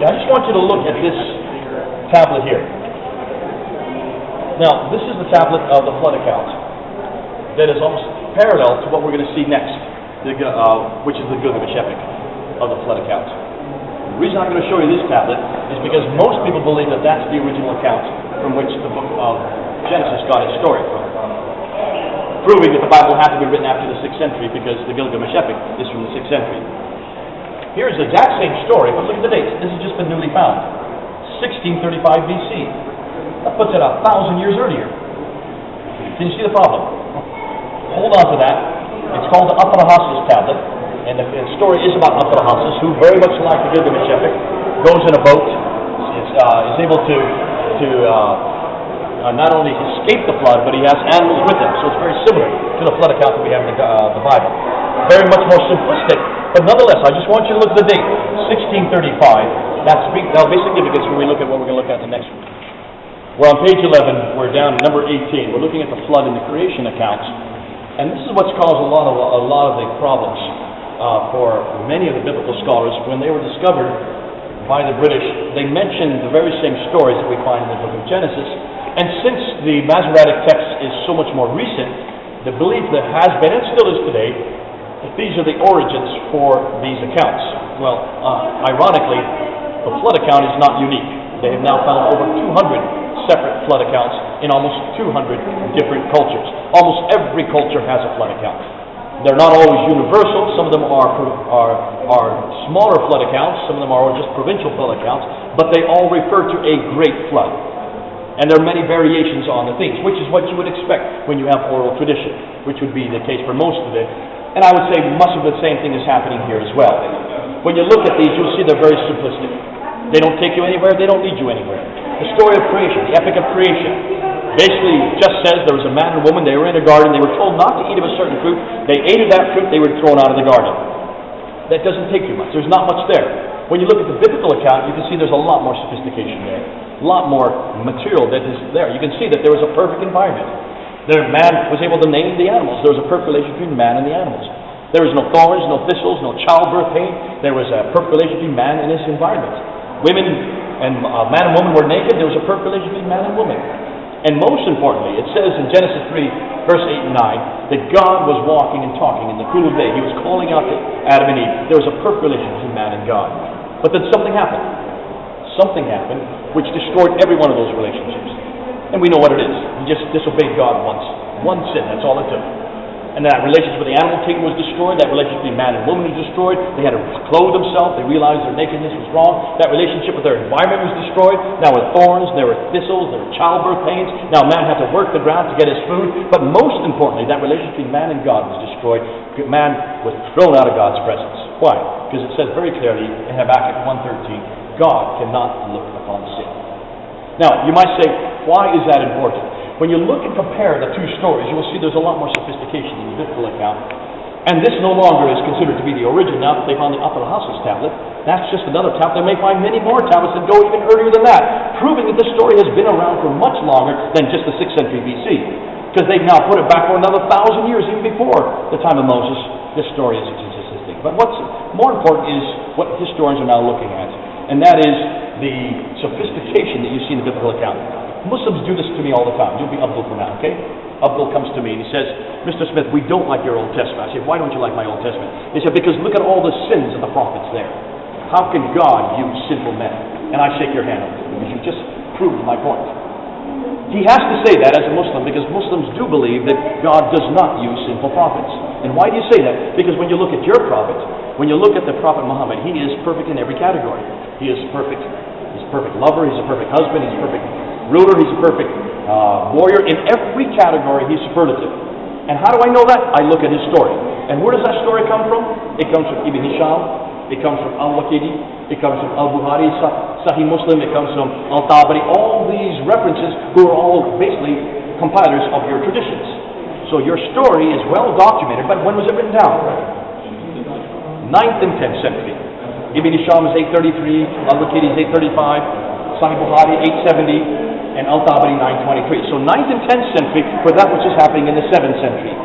I just want you to look at this tablet here. Now, this is the tablet of the flood account that is almost parallel to what we're going to see next, which is the Gilgamesh epic of the flood account. The reason I'm going to show you this tablet is because most people believe that that's the original account from which the book of Genesis got its story from, proving that the Bible had to be written after the 6th century because the Gilgamesh epic is from the 6th century. Here's the exact same story, but look at the dates. This has just been newly found. 1635 BC. That puts it 1,000 years earlier. Can you see the problem? Hold on to that. It's called the Atrahasis tablet, and the story is about Atrahasis, who very much like the Gilgamesh epic, goes in a boat, is able to not only escape the flood, but he has animals with him. So it's very similar to the flood account that we have in the Bible. Very much more simplistic, but nonetheless, I just want you to look at the date, 1635. That'll be significant when we look at what we're going to look at the next week. We're on page 11. We're down to number 18. We're looking at the flood and the creation accounts, and this is what's caused a lot of the problems for many of the biblical scholars when they were discovered by the British. They mentioned the very same stories that we find in the book of Genesis, and since the Masoretic text is so much more recent, the belief that has been and still is today that these are the origins for these accounts. Well, ironically, the flood account is not unique. They have now found over 200 separate flood accounts in almost 200 different cultures. Almost every culture has a flood account. They're not always universal. Some of them are smaller flood accounts. Some of them are just provincial flood accounts. But they all refer to a great flood. And there are many variations on the themes, which is what you would expect when you have oral tradition, which would be the case for most of it. And I would say much of the same thing is happening here as well. When you look at these, you'll see they're very simplistic. They don't take you anywhere. They don't lead you anywhere. The story of creation, the epic of creation, basically just says there was a man and woman. They were in a garden. They were told not to eat of a certain fruit. They ate of that fruit. They were thrown out of the garden. That doesn't take you much. There's not much there. When you look at the biblical account, you can see there's a lot more sophistication there. A lot more material that is there. You can see that there was a perfect environment. Man was able to name the animals. There was a perfect relation between man and the animals. There was no thorns, no thistles, no childbirth pain. There was a perfect relation between man and his environment. Women and man and woman were naked. There was a perfect relation between man and woman. And most importantly, it says in Genesis 3, verse 8 and 9, that God was walking and talking in the cool of the day. He was calling out to Adam and Eve. There was a perfect relation between man and God. But then something happened. Something happened which destroyed every one of those relationships. And we know what it is. He just disobeyed God once. One sin, that's all it took. And that relationship with the animal kingdom was destroyed. That relationship between man and woman was destroyed. They had to clothe themselves. They realized their nakedness was wrong. That relationship with their environment was destroyed. Now with thorns, there were thistles, there were childbirth pains. Now man had to work the ground to get his food. But most importantly, that relationship between man and God was destroyed. Man was thrown out of God's presence. Why? Because it says very clearly in Habakkuk 1:13, God cannot look upon sin. Now, you might say, why is that important? When you look and compare the two stories, you will see there's a lot more sophistication in the biblical account. And this no longer is considered to be the origin. Now that they found the Atrahasis tablet, that's just another tablet. They may find many more tablets that go even earlier than that, proving that this story has been around for much longer than just the 6th century BC. Because they've now put it back for another 1,000 years, even before the time of Moses. This story is existing. But what's more important is what historians are now looking at, and that is the sophistication that you see in the biblical account. Muslims do this to me all the time. You'll be Abdul for now, okay? Abdul comes to me and he says, Mr. Smith, we don't like your Old Testament. I say, why don't you like my Old Testament? He said, because look at all the sins of the prophets there. How can God use sinful men? And I shake your hand, because you just proved my point. He has to say that as a Muslim, because Muslims do believe that God does not use sinful prophets. And why do you say that? Because when you look at your prophet, when you look at the Prophet Muhammad, he is perfect in every category. He is perfect. He's a perfect lover. He's a perfect husband. He's a perfect ruler. He's a perfect warrior. In every category, he's superlative. And how do I know that? I look at his story. And where does that story come from? It comes from Ibn Hisham. It comes from Al-Waqidi. It comes from Al-Bukhari, Sahih Muslim. It comes from Al-Tabari. All these references who are all basically compilers of your traditions. So your story is well documented, but when was it written down? 9th and 10th century. Ibn Hisham is 833, Al-Waqidi is 835, Sahih Bukhari 870, and Al-Tabari 923. So 9th and 10th century for that which is happening in the 7th century.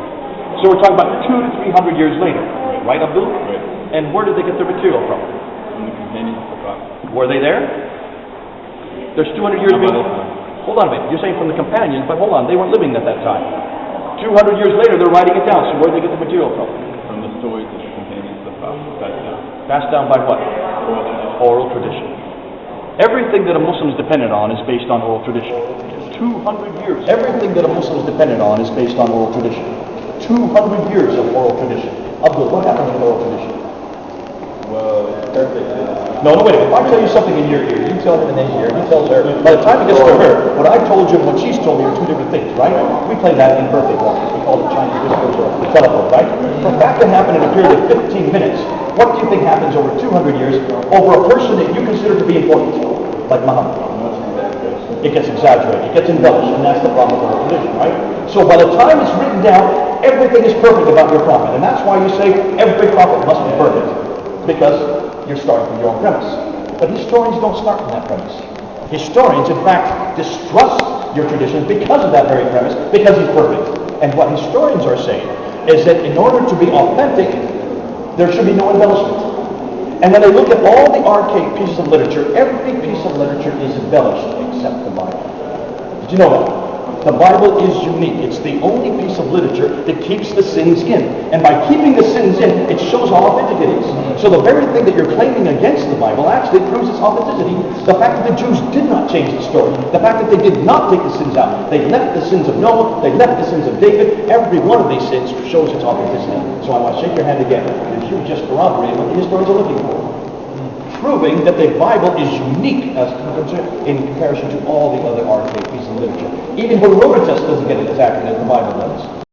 So we're talking about 200 to 300 years later. Right, Abdul? Right. And where did they get their material from? Many Were they there? There's 200 years ago. Hold on a minute. You're saying from the companions, but hold on, they weren't living at that time. 200 years later, they're writing it down. So where did they get the material from? From the stories that the companions have passed down. Passed down by what? Oral tradition. Everything that a Muslim is dependent on is based on oral tradition. 200 years. Everything that a Muslim is dependent on is based on oral tradition. 200 years of oral tradition. Abdul, what happens with oral tradition? Well, it's perfect. No, wait a minute. If I tell you something in your ear, you tell it in his ear, he tells her. By the time it gets to her, what I told you and what she's told me are two different things, right? We play that in birthday parties. We call it Chinese whispers or telephone, right? For that to happen in a period of 15 minutes, what do you think happens over 200 years over a person that you consider to be important, like Muhammad? It gets exaggerated, it gets embellished, and that's the problem with oral tradition, right? So by the time it's written down, everything is perfect about your prophet, and that's why you say every prophet must be perfect, because you're starting from your own premise. But historians don't start from that premise. Historians, in fact, distrust your tradition because of that very premise, because he's perfect. And what historians are saying is that in order to be authentic, there should be no embellishment. And when they look at all the archaic pieces of literature, every piece of literature is embellished except the Bible. Did you know that? The Bible is unique. It's the only piece of literature that keeps the sins in. And by keeping the sins in, it shows how authentic it is. So the very thing that you're claiming against the Bible actually proves its authenticity. The fact that the Jews did not change the story, the fact that they did not take the sins out, they left the sins of Noah, they left the sins of David, every one of these sins shows its authenticity. So I want to shake your hand again. If you just corroborate what the historians are looking for, proving that the Bible is unique as in comparison to all the other archaic pieces of literature. Even Herodotus doesn't get it as accurate as the Bible does.